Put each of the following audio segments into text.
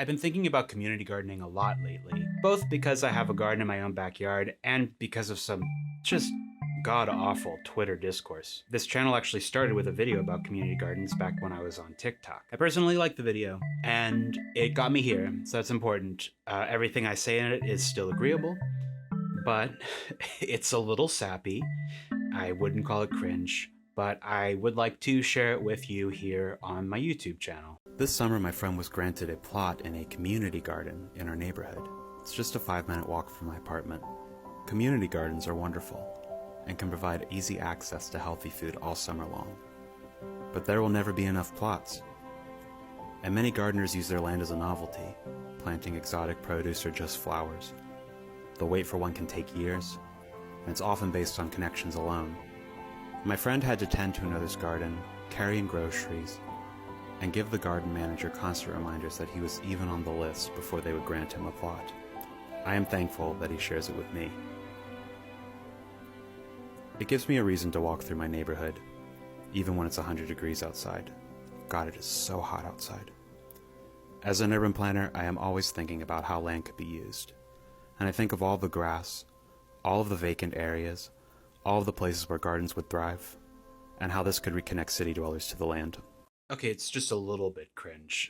I've been thinking about community gardening a lot lately, both because I have a garden in my own backyard and because of some just god-awful Twitter discourse. This channel actually started with a video about community gardens back when I was on TikTok. I personally liked the video, and it got me here, so that's important. Everything I say in it is still agreeable, but it's a little sappy. I wouldn't call it cringe, but I would like to share it with you here on my YouTube channel. This summer, my friend was granted a plot in a community garden in our neighborhood. It's just a 5-minute walk from my apartment. Community gardens are wonderful and can provide easy access to healthy food all summer long. But there will never be enough plots. And many gardeners use their land as a novelty, planting exotic produce or just flowers. The wait for one can take years, and it's often based on connections alone. My friend had to tend to another's garden, carry in groceries, and give the garden manager constant reminders that he was even on the list before they would grant him a plot. I am thankful that he shares it with me. It gives me a reason to walk through my neighborhood, even when it's 100 degrees outside. God, it is so hot outside. As an urban planner, I am always thinking about how land could be used. And I think of all the grass, all of the vacant areas, all of the places where gardens would thrive, and how this could reconnect city dwellers to the land. Okay, it's just a little bit cringe.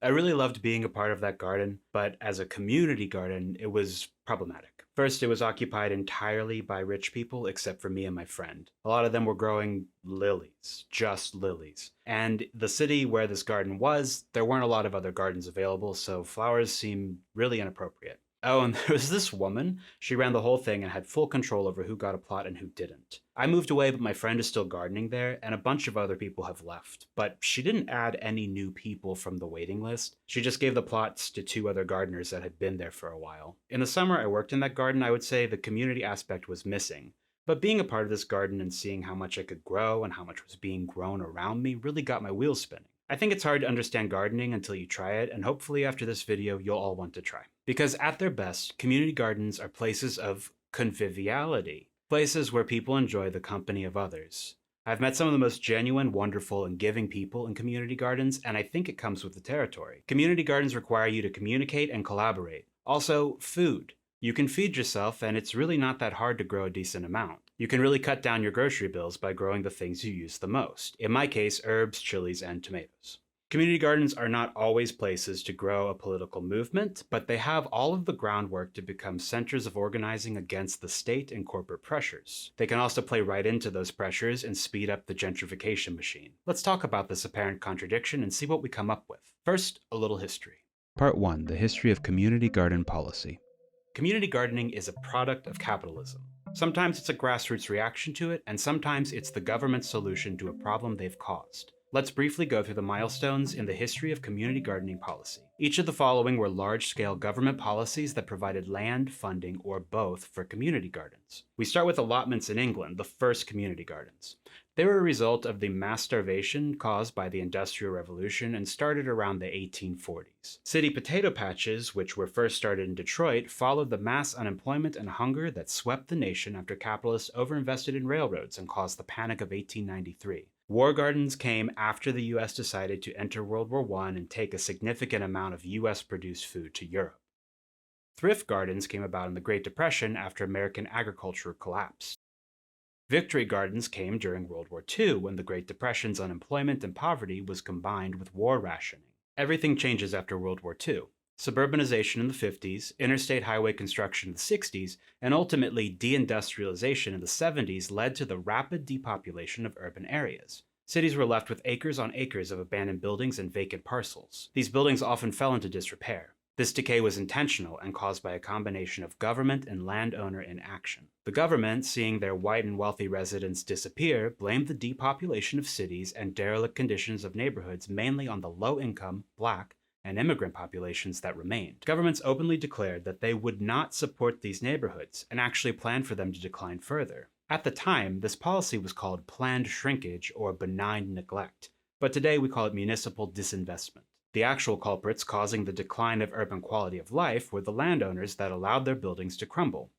I really loved being a part of that garden, but as a community garden, it was problematic. First, it was occupied entirely by rich people, except for me and my friend. A lot of them were growing lilies, just lilies. And the city where this garden was, there weren't a lot of other gardens available, so flowers seemed really inappropriate. Oh, and there was this woman. She ran the whole thing and had full control over who got a plot and who didn't. I moved away, but my friend is still gardening there, and a bunch of other people have left. But she didn't add any new people from the waiting list. She just gave the plots to 2 other gardeners that had been there for a while. In the summer I worked in that garden, I would say the community aspect was missing. But being a part of this garden and seeing how much I could grow and how much was being grown around me really got my wheels spinning. I think it's hard to understand gardening until you try it, and hopefully after this video you'll all want to try. Because at their best, community gardens are places of conviviality, places where people enjoy the company of others. I've met some of the most genuine, wonderful, and giving people in community gardens, and I think it comes with the territory. Community gardens require you to communicate and collaborate. Also, food. You can feed yourself, and it's really not that hard to grow a decent amount. You can really cut down your grocery bills by growing the things you use the most. In my case, herbs, chilies, and tomatoes. Community gardens are not always places to grow a political movement, but they have all of the groundwork to become centers of organizing against the state and corporate pressures. They can also play right into those pressures and speed up the gentrification machine. Let's talk about this apparent contradiction and see what we come up with. First, a little history. Part 1. The history of community garden policy. Community gardening is a product of capitalism. Sometimes it's a grassroots reaction to it, and sometimes it's the government's solution to a problem they've caused. Let's briefly go through the milestones in the history of community gardening policy. Each of the following were large-scale government policies that provided land, funding, or both for community gardens. We start with allotments in England, the first community gardens. They were a result of the mass starvation caused by the Industrial Revolution and started around the 1840s. City potato patches, which were first started in Detroit, followed the mass unemployment and hunger that swept the nation after capitalists overinvested in railroads and caused the Panic of 1893. War gardens came after the US decided to enter World War I and take a significant amount of US-produced food to Europe. Thrift gardens came about in the Great Depression after American agriculture collapsed. Victory gardens came during World War II when the Great Depression's unemployment and poverty was combined with war rationing. Everything changes after World War II. Suburbanization in the 50s, interstate highway construction in the 60s, and ultimately deindustrialization in the 70s led to the rapid depopulation of urban areas. Cities were left with acres on acres of abandoned buildings and vacant parcels. These buildings often fell into disrepair. This decay was intentional and caused by a combination of government and landowner inaction. The government, seeing their white and wealthy residents disappear, blamed the depopulation of cities and derelict conditions of neighborhoods mainly on the low-income, black, and immigrant populations that remained. Governments openly declared that they would not support these neighborhoods and actually planned for them to decline further. At the time, this policy was called planned shrinkage or benign neglect, but today we call it municipal disinvestment. The actual culprits causing the decline of urban quality of life were the landowners that allowed their buildings to crumble.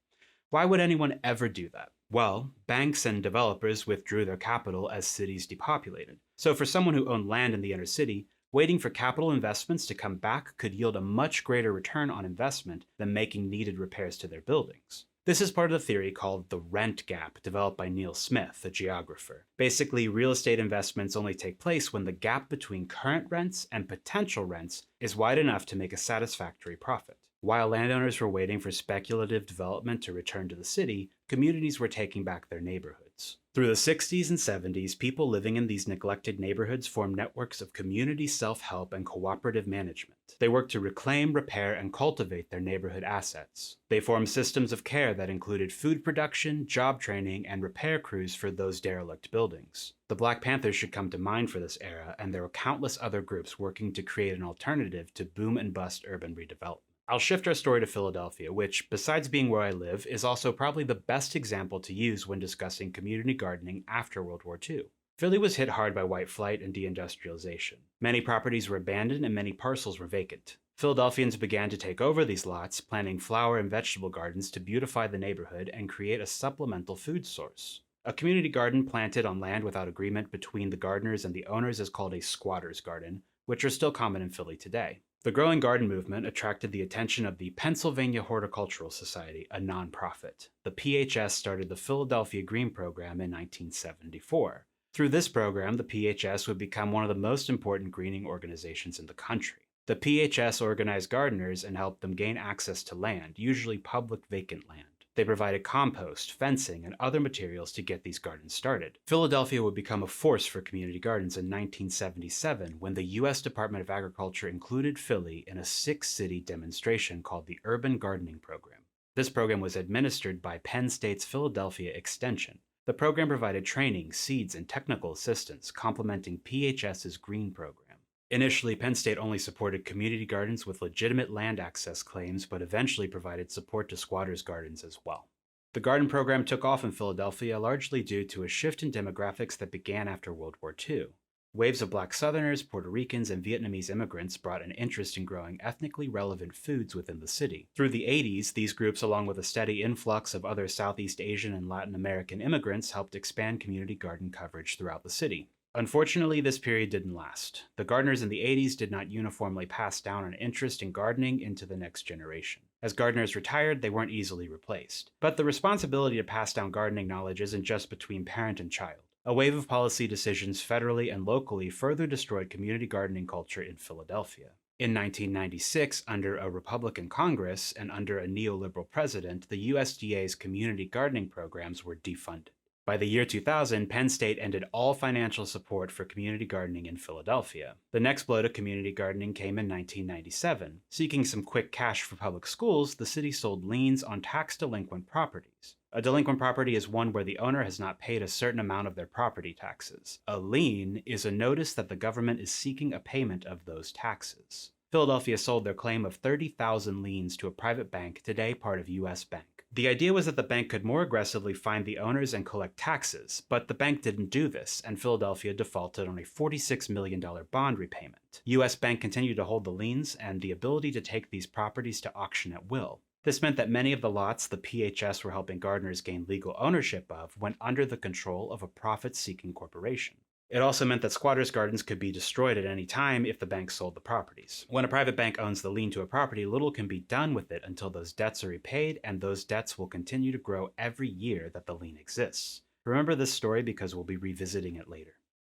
Why would anyone ever do that? Well, banks and developers withdrew their capital as cities depopulated. So for someone who owned land in the inner city, Waiting for capital investments to come back could yield a much greater return on investment than making needed repairs to their buildings. This is part of the theory called the rent gap, developed by Neil Smith, a geographer. Basically, real estate investments only take place when the gap between current rents and potential rents is wide enough to make a satisfactory profit. While landowners were waiting for speculative development to return to the city, communities were taking back their neighborhoods. Through the 60s and 70s, people living in these neglected neighborhoods formed networks of community self-help and cooperative management. They worked to reclaim, repair, and cultivate their neighborhood assets. They formed systems of care that included food production, job training, and repair crews for those derelict buildings. The Black Panthers should come to mind for this era, and there were countless other groups working to create an alternative to boom and bust urban redevelopment. I'll shift our story to Philadelphia, which, besides being where I live, is also probably the best example to use when discussing community gardening after World War II. Philly was hit hard by white flight and deindustrialization. Many properties were abandoned and many parcels were vacant. Philadelphians began to take over these lots, planting flower and vegetable gardens to beautify the neighborhood and create a supplemental food source. A community garden planted on land without agreement between the gardeners and the owners is called a squatter's garden, which are still common in Philly today. The growing garden movement attracted the attention of the Pennsylvania Horticultural Society, a nonprofit. The PHS started the Philadelphia Green Program in 1974. Through this program, the PHS would become one of the most important greening organizations in the country. The PHS organized gardeners and helped them gain access to land, usually public vacant land. They provided compost, fencing, and other materials to get these gardens started. Philadelphia would become a force for community gardens in 1977 when the U.S. Department of Agriculture included Philly in a 6-city demonstration called the Urban Gardening Program. This program was administered by Penn State's Philadelphia Extension. The program provided training, seeds, and technical assistance, complementing PHS's Green Program. Initially, Penn State only supported community gardens with legitimate land access claims, but eventually provided support to squatters' gardens as well. The garden program took off in Philadelphia largely due to a shift in demographics that began after World War II. Waves of Black Southerners, Puerto Ricans, and Vietnamese immigrants brought an interest in growing ethnically relevant foods within the city. Through the 80s, these groups, along with a steady influx of other Southeast Asian and Latin American immigrants, helped expand community garden coverage throughout the city. Unfortunately, this period didn't last. The gardeners in the 80s did not uniformly pass down an interest in gardening into the next generation. As gardeners retired, they weren't easily replaced. But the responsibility to pass down gardening knowledge isn't just between parent and child. A wave of policy decisions federally and locally further destroyed community gardening culture in Philadelphia. In 1996, under a Republican Congress and under a neoliberal president, the USDA's community gardening programs were defunded. By the year 2000, Penn State ended all financial support for community gardening in Philadelphia. The next blow to community gardening came in 1997. Seeking some quick cash for public schools, the city sold liens on tax-delinquent properties. A delinquent property is one where the owner has not paid a certain amount of their property taxes. A lien is a notice that the government is seeking a payment of those taxes. Philadelphia sold their claim of 30,000 liens to a private bank, today part of U.S. Bank. The idea was that the bank could more aggressively find the owners and collect taxes, but the bank didn't do this, and Philadelphia defaulted on a $46 million bond repayment. U.S. Bank continued to hold the liens and the ability to take these properties to auction at will. This meant that many of the lots the PHS were helping gardeners gain legal ownership of went under the control of a profit-seeking corporation. It also meant that squatters' gardens could be destroyed at any time if the bank sold the properties. When a private bank owns the lien to a property, little can be done with it until those debts are repaid, and those debts will continue to grow every year that the lien exists. Remember this story because we'll be revisiting it later.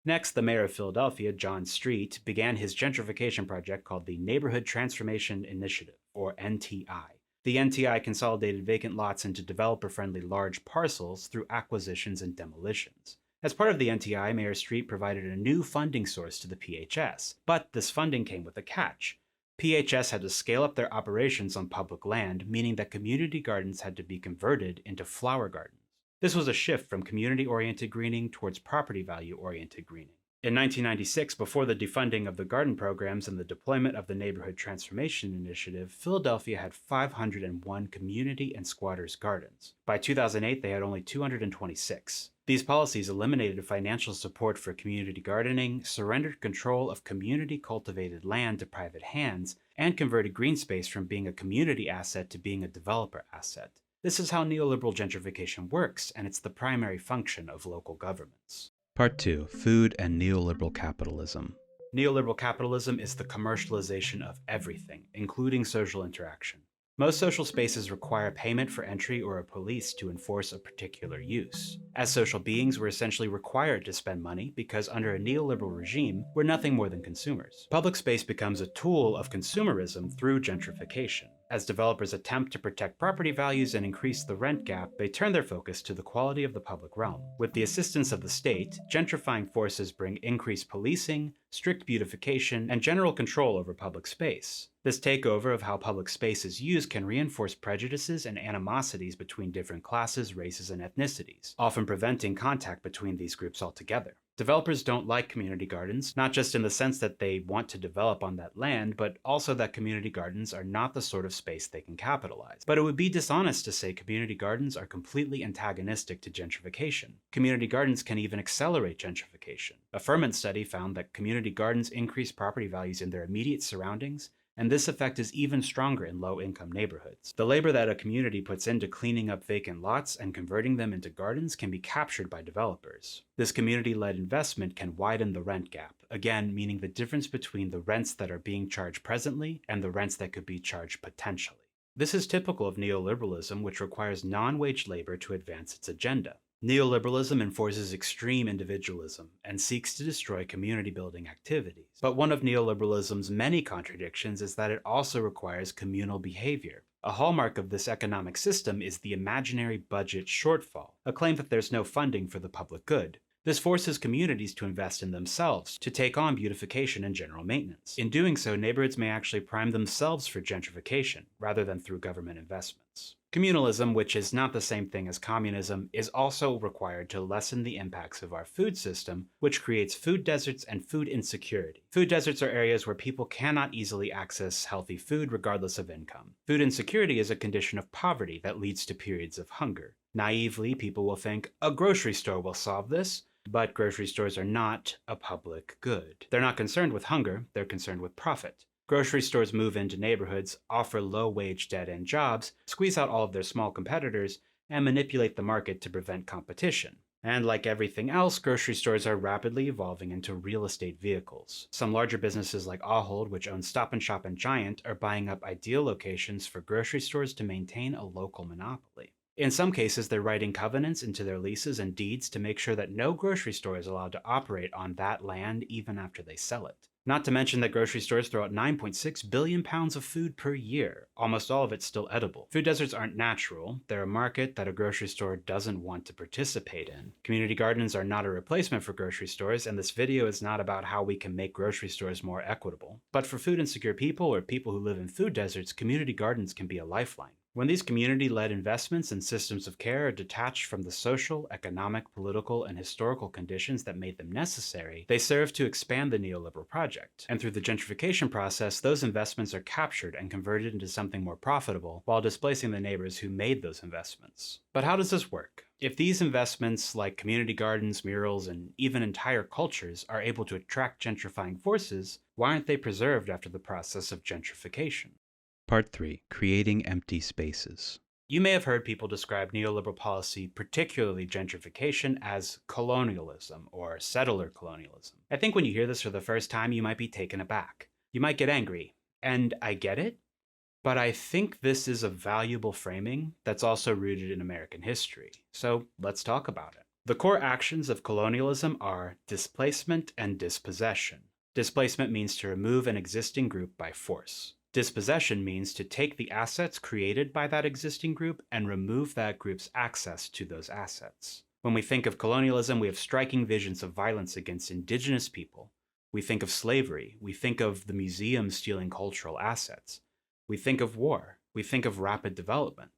Next, the mayor of Philadelphia, John Street, began his gentrification project called the Neighborhood Transformation Initiative, or NTI. The NTI consolidated vacant lots into developer-friendly large parcels through acquisitions and demolitions. As part of the NTI, Mayor Street provided a new funding source to the PHS, but this funding came with a catch. PHS had to scale up their operations on public land, meaning that community gardens had to be converted into flower gardens. This was a shift from community-oriented greening towards property value-oriented greening. In 1996, before the defunding of the garden programs and the deployment of the Neighborhood Transformation Initiative, Philadelphia had 501 community and squatters' gardens. By 2008, they had only 226. These policies eliminated financial support for community gardening, surrendered control of community-cultivated land to private hands, and converted green space from being a community asset to being a developer asset. This is how neoliberal gentrification works, and it's the primary function of local governments. Part 2. Food and Neoliberal Capitalism. Neoliberal capitalism is the commercialization of everything, including social interaction. Most social spaces require payment for entry or a police to enforce a particular use. As social beings, we're essentially required to spend money because under a neoliberal regime, we're nothing more than consumers. Public space becomes a tool of consumerism through gentrification. As developers attempt to protect property values and increase the rent gap, they turn their focus to the quality of the public realm. With the assistance of the state, gentrifying forces bring increased policing, strict beautification, and general control over public space. This takeover of how public space is used can reinforce prejudices and animosities between different classes, races, and ethnicities, often preventing contact between these groups altogether. Developers don't like community gardens, not just in the sense that they want to develop on that land, but also that community gardens are not the sort of space they can capitalize. But it would be dishonest to say community gardens are completely antagonistic to gentrification. Community gardens can even accelerate gentrification. A Ferment study found that community gardens increase property values in their immediate surroundings, and this effect is even stronger in low-income neighborhoods. The labor that a community puts into cleaning up vacant lots and converting them into gardens can be captured by developers. This community-led investment can widen the rent gap, again meaning the difference between the rents that are being charged presently and the rents that could be charged potentially. This is typical of neoliberalism, which requires non-wage labor to advance its agenda. Neoliberalism enforces extreme individualism and seeks to destroy community-building activities. But one of neoliberalism's many contradictions is that it also requires communal behavior. A hallmark of this economic system is the imaginary budget shortfall, a claim that there's no funding for the public good. This forces communities to invest in themselves, to take on beautification and general maintenance. In doing so, neighborhoods may actually prime themselves for gentrification, rather than through government investments. Communalism, which is not the same thing as communism, is also required to lessen the impacts of our food system, which creates food deserts and food insecurity. Food deserts are areas where people cannot easily access healthy food regardless of income. Food insecurity is a condition of poverty that leads to periods of hunger. Naively, people will think, a grocery store will solve this, but grocery stores are not a public good. They're not concerned with hunger, they're concerned with profit. Grocery stores move into neighborhoods, offer low-wage dead-end jobs, squeeze out all of their small competitors, and manipulate the market to prevent competition. And like everything else, grocery stores are rapidly evolving into real estate vehicles. Some larger businesses like Ahold, which owns Stop & Shop and Giant, are buying up ideal locations for grocery stores to maintain a local monopoly. In some cases, they're writing covenants into their leases and deeds to make sure that no grocery store is allowed to operate on that land even after they sell it. Not to mention that grocery stores throw out 9.6 billion pounds of food per year, almost all of it still edible. Food deserts aren't natural, they're a market that a grocery store doesn't want to participate in. Community gardens are not a replacement for grocery stores, and this video is not about how we can make grocery stores more equitable. But for food insecure people or people who live in food deserts, community gardens can be a lifeline. When these community-led investments and systems of care are detached from the social, economic, political, and historical conditions that made them necessary, they serve to expand the neoliberal project. And through the gentrification process, those investments are captured and converted into something more profitable, while displacing the neighbors who made those investments. But how does this work? If these investments, like community gardens, murals, and even entire cultures, are able to attract gentrifying forces, why aren't they preserved after the process of gentrification? Part 3. Creating Empty Spaces. You may have heard people describe neoliberal policy, particularly gentrification, as colonialism or settler colonialism. I think when you hear this for the first time, you might be taken aback. You might get angry. And I get it, but I think this is a valuable framing that's also rooted in American history. So let's talk about it. The core actions of colonialism are displacement and dispossession. Displacement means to remove an existing group by force. Dispossession means to take the assets created by that existing group and remove that group's access to those assets. When we think of colonialism, we have striking visions of violence against indigenous people. We think of slavery. We think of the museum stealing cultural assets. We think of war. We think of rapid development.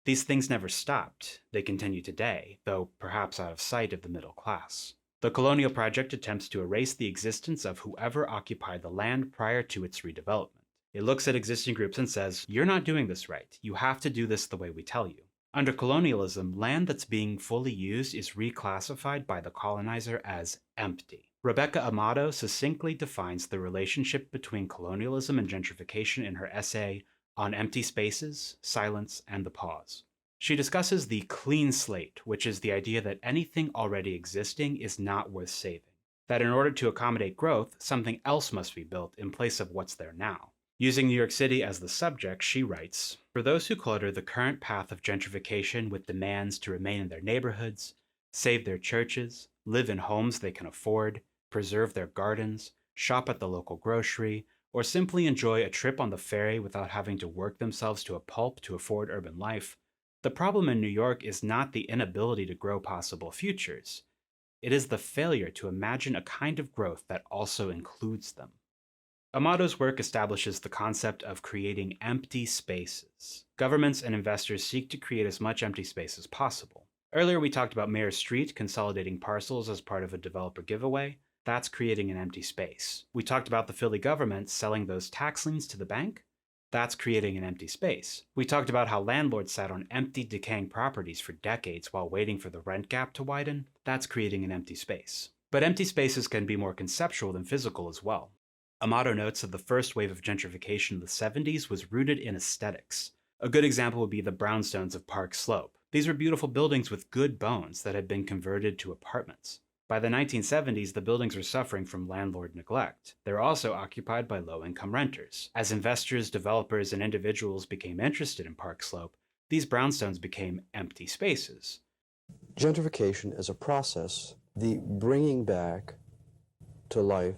These things never stopped. They continue today, though perhaps out of sight of the middle class. The colonial project attempts to erase the existence of whoever occupied the land prior to its redevelopment. It looks at existing groups and says, you're not doing this right. You have to do this the way we tell you. Under colonialism, land that's being fully used is reclassified by the colonizer as empty. Rebecca Amato succinctly defines the relationship between colonialism and gentrification in her essay On Empty Spaces, Silence, and the Pause. She discusses the clean slate, which is the idea that anything already existing is not worth saving. that in order to accommodate growth, something else must be built in place of what's there now. Using New York City as the subject, she writes, "For those who clutter the current path of gentrification with demands to remain in their neighborhoods, save their churches, live in homes they can afford, preserve their gardens, shop at the local grocery, or simply enjoy a trip on the ferry without having to work themselves to a pulp to afford urban life, the problem in New York is not the inability to grow possible futures. It is the failure to imagine a kind of growth that also includes them." Amato's work establishes the concept of creating empty spaces. Governments and investors seek to create as much empty space as possible. Earlier we talked about Mayor Street consolidating parcels as part of a developer giveaway. That's creating an empty space. We talked about the Philly government selling those tax liens to the bank. That's creating an empty space. We talked about how landlords sat on empty, decaying properties for decades while waiting for the rent gap to widen. That's creating an empty space. But empty spaces can be more conceptual than physical as well. Amato notes that the first wave of gentrification in the 70s was rooted in aesthetics. A good example would be the Brownstones of Park Slope. These were beautiful buildings with good bones that had been converted to apartments. By the 1970s, the buildings were suffering from landlord neglect. They were also occupied by low-income renters. As investors, developers, and individuals became interested in Park Slope, these brownstones became empty spaces. Gentrification is a process, the bringing back to life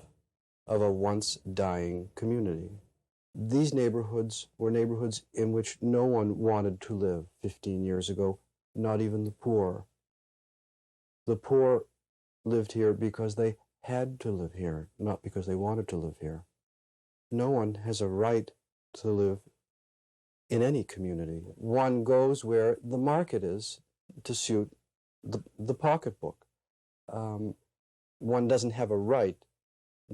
of a once dying community. These neighborhoods were neighborhoods in which no one wanted to live 15 years ago, not even the poor. The poor lived here because they had to live here, not because they wanted to live here. No one has a right to live in any community. One goes where the market is to suit the pocketbook. One doesn't have a right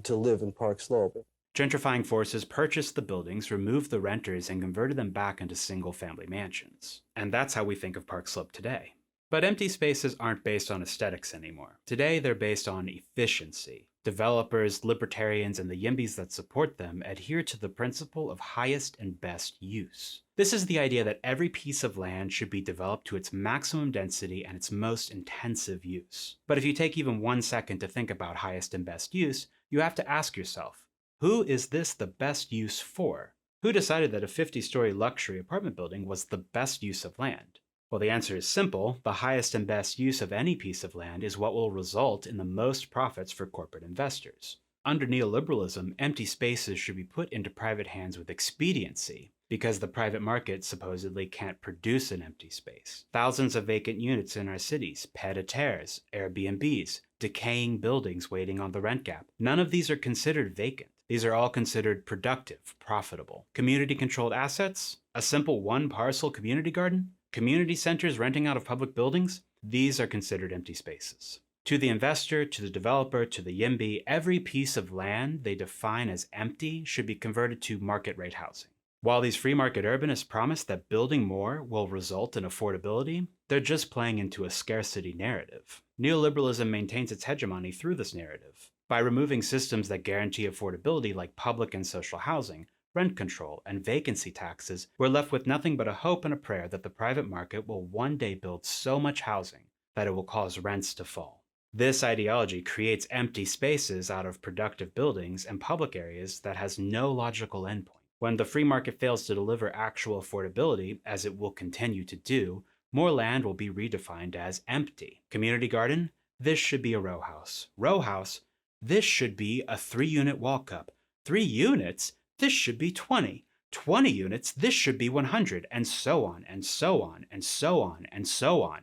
to live in Park Slope. Gentrifying forces purchased the buildings, removed the renters, and converted them back into single-family mansions. And that's how we think of Park Slope today. But empty spaces aren't based on aesthetics anymore. Today, they're based on efficiency. Developers, libertarians, and the YIMBYs that support them adhere to the principle of highest and best use. This is the idea that every piece of land should be developed to its maximum density and its most intensive use. But if you take even 1 second to think about highest and best use, you have to ask yourself, who is this the best use for? Who decided that a 50-story luxury apartment building was the best use of land? Well, the answer is simple. The highest and best use of any piece of land is what will result in the most profits for corporate investors. Under neoliberalism, empty spaces should be put into private hands with expediency, because the private market supposedly can't produce an empty space. Thousands of vacant units in our cities, pied-à-terres, Airbnbs, decaying buildings waiting on the rent gap. None of these are considered vacant. These are all considered productive, profitable. Community-controlled assets? A simple one-parcel community garden? Community centers renting out of public buildings? These are considered empty spaces. To the investor, to the developer, to the YIMBY, every piece of land they define as empty should be converted to market-rate housing. While these free market urbanists promise that building more will result in affordability, they're just playing into a scarcity narrative. Neoliberalism maintains its hegemony through this narrative. By removing systems that guarantee affordability like public and social housing, rent control, and vacancy taxes, we're left with nothing but a hope and a prayer that the private market will one day build so much housing that it will cause rents to fall. This ideology creates empty spaces out of productive buildings and public areas that has no logical endpoint. When the free market fails to deliver actual affordability, as it will continue to do, more land will be redefined as empty. Community garden? This should be a row house. Row house? This should be a 3-unit wall cup. 3 units? This should be 20. 20 units? This should be 100, and so on, and so on, and so on, and so on.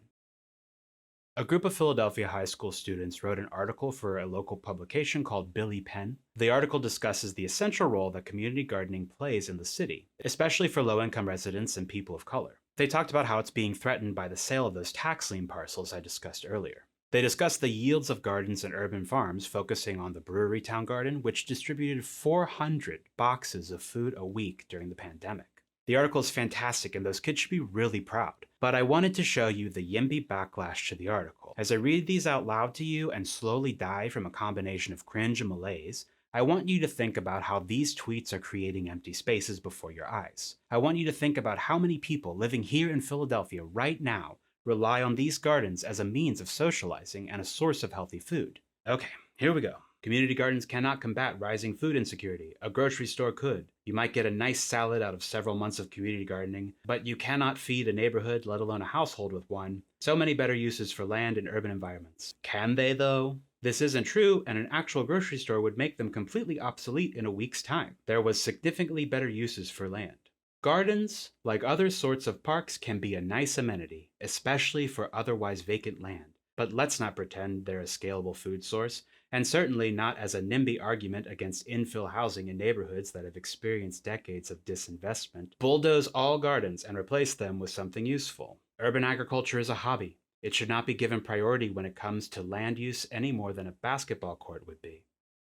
A group of Philadelphia high school students wrote an article for a local publication called Billy Penn. The article discusses the essential role that community gardening plays in the city, especially for low-income residents and people of color. They talked about how it's being threatened by the sale of those tax lien parcels I discussed earlier. They discussed the yields of gardens and urban farms, focusing on the Brewery Town Garden, which distributed 400 boxes of food a week during the pandemic. The article is fantastic and those kids should be really proud, but I wanted to show you the YIMBY backlash to the article. As I read these out loud to you and slowly die from a combination of cringe and malaise, I want you to think about how these tweets are creating empty spaces before your eyes. I want you to think about how many people living here in Philadelphia right now rely on these gardens as a means of socializing and a source of healthy food. Okay, Here we go. Community gardens cannot combat rising food insecurity. A grocery store could. You might get a nice salad out of several months of community gardening, but you cannot feed a neighborhood, let alone a household, with one. So many better uses for land in urban environments. Can they, though? This isn't true, and an actual grocery store would make them completely obsolete in a week's time. There was significantly better uses for land. Gardens, like other sorts of parks, can be a nice amenity, especially for otherwise vacant land. But let's not pretend they're a scalable food source, and certainly not as a NIMBY argument against infill housing in neighborhoods that have experienced decades of disinvestment. Bulldoze all gardens and replace them with something useful. Urban agriculture is a hobby. It should not be given priority when it comes to land use any more than a basketball court would be.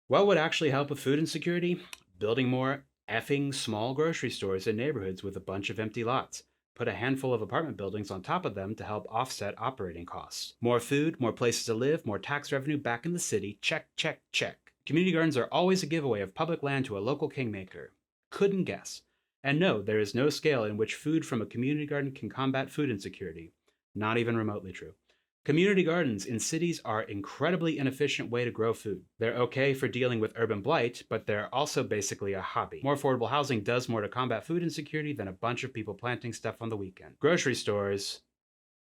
What would actually help with food insecurity? Building more effing small grocery stores in neighborhoods with a bunch of empty lots. Put a handful of apartment buildings on top of them to help offset operating costs. More food, more places to live, more tax revenue back in the city. Check, check, check. Community gardens are always a giveaway of public land to a local kingmaker. Couldn't guess. And no, there is no scale in which food from a community garden can combat food insecurity. Not even remotely true. Community gardens in cities are an incredibly inefficient way to grow food. They're okay for dealing with urban blight, but they're also basically a hobby. More affordable housing does more to combat food insecurity than a bunch of people planting stuff on the weekend. Grocery stores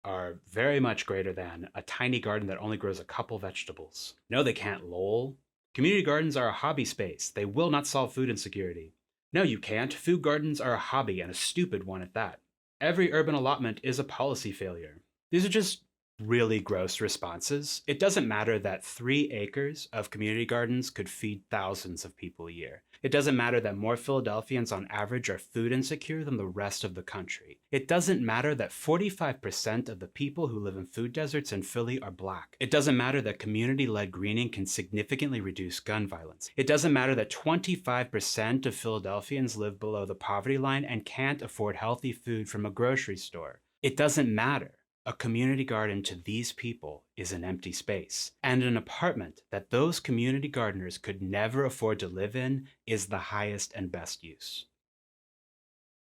are very much greater than a tiny garden that only grows a couple vegetables. No, they can't, lol. Community gardens are a hobby space. They will not solve food insecurity. No, you can't. Food gardens are a hobby, and a stupid one at that. Every urban allotment is a policy failure. These are just really gross responses. It doesn't matter that 3 acres of community gardens could feed thousands of people a year. It doesn't matter that more Philadelphians on average are food insecure than the rest of the country. It doesn't matter that 45% of the people who live in food deserts in Philly are black. It doesn't matter that community-led greening can significantly reduce gun violence. It doesn't matter that 25% of Philadelphians live below the poverty line and can't afford healthy food from a grocery store. It doesn't matter. A community garden to these people is an empty space, and an apartment that those community gardeners could never afford to live in is the highest and best use.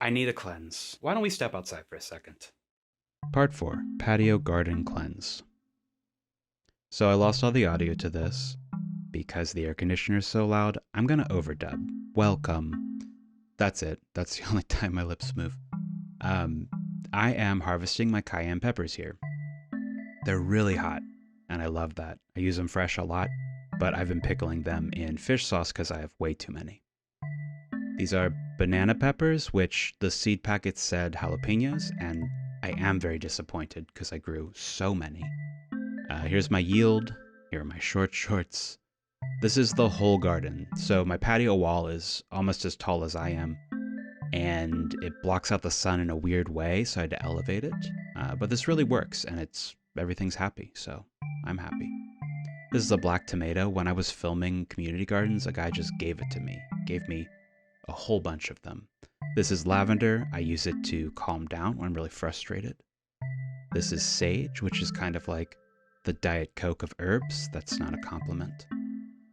I need a cleanse. Why don't we step outside for a second? Part 4, Patio Garden Cleanse. So I lost all the audio to this. Because the air conditioner is so loud, I'm gonna overdub. Welcome. That's it. That's the only time my lips move. I am harvesting my cayenne peppers here. They're really hot, and I love that. I use them fresh a lot, but I've been pickling them in fish sauce because I have way too many. These are banana peppers, which the seed packets said jalapenos, and I am very disappointed because I grew so many. Here's my yield. Here are my short shorts. This is the whole garden, so my patio wall is almost as tall as I am, and it blocks out the sun in a weird way, so I had to elevate it. But this really works, and everything's happy, so I'm happy. This is a black tomato. When I was filming community gardens, a guy just gave it to me. Gave me a whole bunch of them. This is lavender. I use it to calm down when I'm really frustrated. This is sage, which is kind of like the Diet Coke of herbs. That's not a compliment.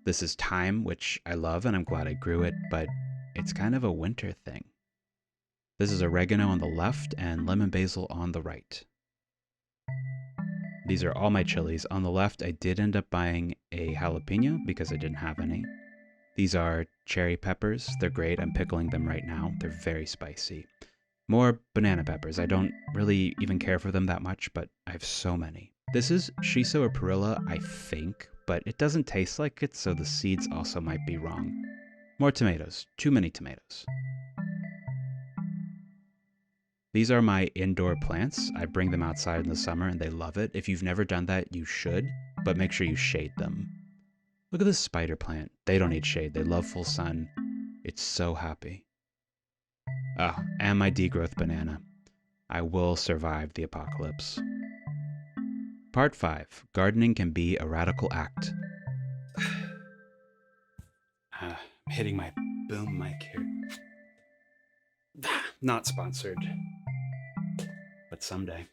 This is thyme, which I love, and I'm glad I grew it, but it's kind of a winter thing. This is oregano on the left and lemon basil on the right. These are all my chilies. On the left, I did end up buying a jalapeno because I didn't have any. These are cherry peppers. They're great. I'm pickling them right now. They're very spicy. More banana peppers. I don't really even care for them that much, but I have so many. This is shiso or perilla, I think, but it doesn't taste like it, so the seeds also might be wrong. More tomatoes. Too many tomatoes. These are my indoor plants. I bring them outside in the summer and they love it. If you've never done that, you should, but make sure you shade them. Look at this spider plant. They don't need shade. They love full sun. It's so happy. Ah, and my degrowth banana. I will survive the apocalypse. Part 5. Gardening can be a radical act. I'm hitting my boom mic here. Not sponsored. But someday.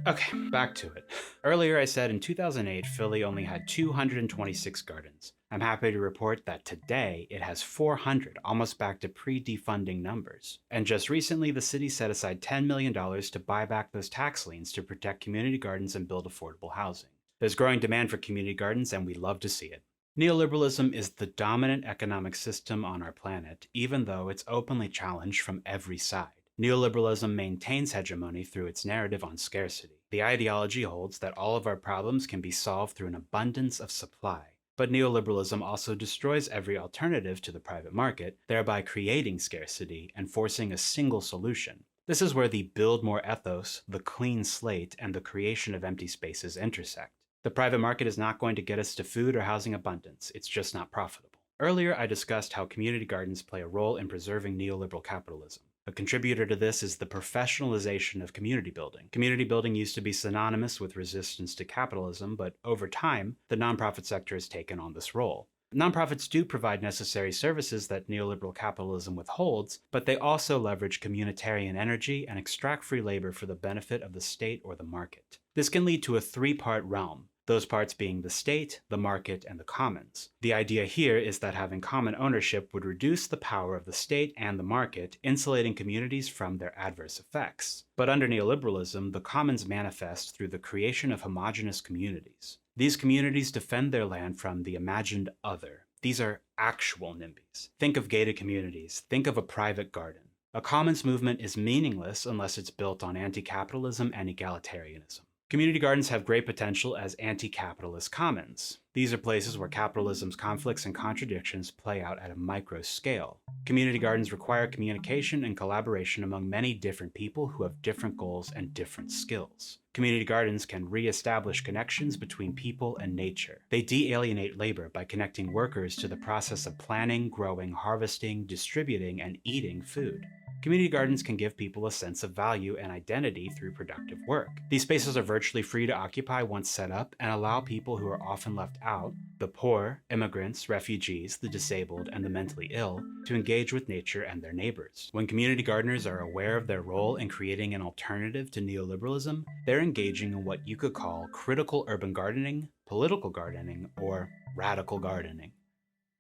Okay, back to it. Earlier I said in 2008, Philly only had 226 gardens. I'm happy to report that today it has 400, almost back to pre-defunding numbers. And just recently, the city set aside $10 million to buy back those tax liens to protect community gardens and build affordable housing. There's growing demand for community gardens, and we love to see it. Neoliberalism is the dominant economic system on our planet, even though it's openly challenged from every side. Neoliberalism maintains hegemony through its narrative on scarcity. The ideology holds that all of our problems can be solved through an abundance of supply. But neoliberalism also destroys every alternative to the private market, thereby creating scarcity and forcing a single solution. This is where the build more ethos, the clean slate, and the creation of empty spaces intersect. The private market is not going to get us to food or housing abundance. It's just not profitable. Earlier, I discussed how community gardens play a role in preserving neoliberal capitalism. A contributor to this is the professionalization of community building. Community building used to be synonymous with resistance to capitalism, but over time, the nonprofit sector has taken on this role. Nonprofits do provide necessary services that neoliberal capitalism withholds, but they also leverage communitarian energy and extract free labor for the benefit of the state or the market. This can lead to a three-part realm, those parts being the state, the market, and the commons. The idea here is that having common ownership would reduce the power of the state and the market, insulating communities from their adverse effects. But under neoliberalism, the commons manifest through the creation of homogeneous communities. These communities defend their land from the imagined other. These are actual NIMBYs. Think of gated communities. Think of a private garden. A commons movement is meaningless unless it's built on anti-capitalism and egalitarianism. Community gardens have great potential as anti-capitalist commons. These are places where capitalism's conflicts and contradictions play out at a micro scale. Community gardens require communication and collaboration among many different people who have different goals and different skills. Community gardens can re-establish connections between people and nature. They de-alienate labor by connecting workers to the process of planning, growing, harvesting, distributing, and eating food. Community gardens can give people a sense of value and identity through productive work. These spaces are virtually free to occupy once set up and allow people who are often left out, the poor, immigrants, refugees, the disabled, and the mentally ill, to engage with nature and their neighbors. When community gardeners are aware of their role in creating an alternative to neoliberalism, they're engaging in what you could call critical urban gardening, political gardening, or radical gardening.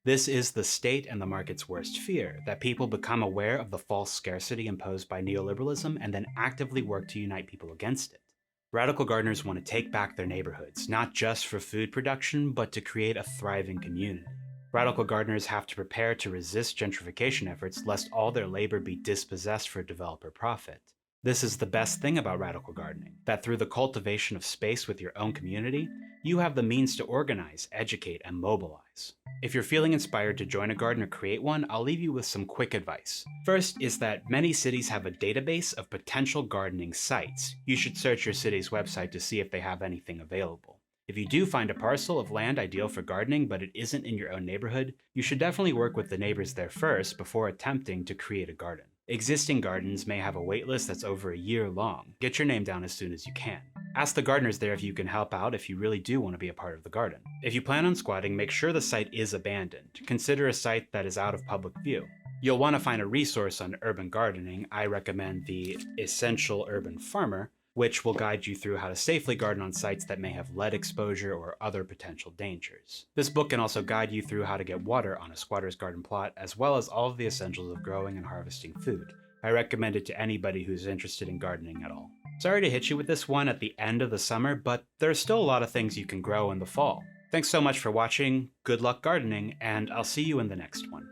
This is the state and the market's worst fear, that people become aware of the false scarcity imposed by neoliberalism and then actively work to unite people against it. Radical gardeners want to take back their neighborhoods, not just for food production, but to create a thriving community. Radical gardeners have to prepare to resist gentrification efforts lest all their labor be dispossessed for developer profit. This is the best thing about radical gardening, that through the cultivation of space with your own community, you have the means to organize, educate, and mobilize. If you're feeling inspired to join a garden or create one, I'll leave you with some quick advice. First is that many cities have a database of potential gardening sites. You should search your city's website to see if they have anything available. If you do find a parcel of land ideal for gardening, but it isn't in your own neighborhood, you should definitely work with the neighbors there first before attempting to create a garden. Existing gardens may have a wait list that's over a year long. Get your name down as soon as you can. Ask the gardeners there if you can help out if you really do want to be a part of the garden. If you plan on squatting, make sure the site is abandoned. Consider a site that is out of public view. You'll want to find a resource on urban gardening. I recommend the Essential Urban Farmer, which will guide you through how to safely garden on sites that may have lead exposure or other potential dangers. This book can also guide you through how to get water on a squatter's garden plot, as well as all of the essentials of growing and harvesting food. I recommend it to anybody who's interested in gardening at all. Sorry to hit you with this one at the end of the summer, but there's still a lot of things you can grow in the fall. Thanks so much for watching, good luck gardening, and I'll see you in the next one.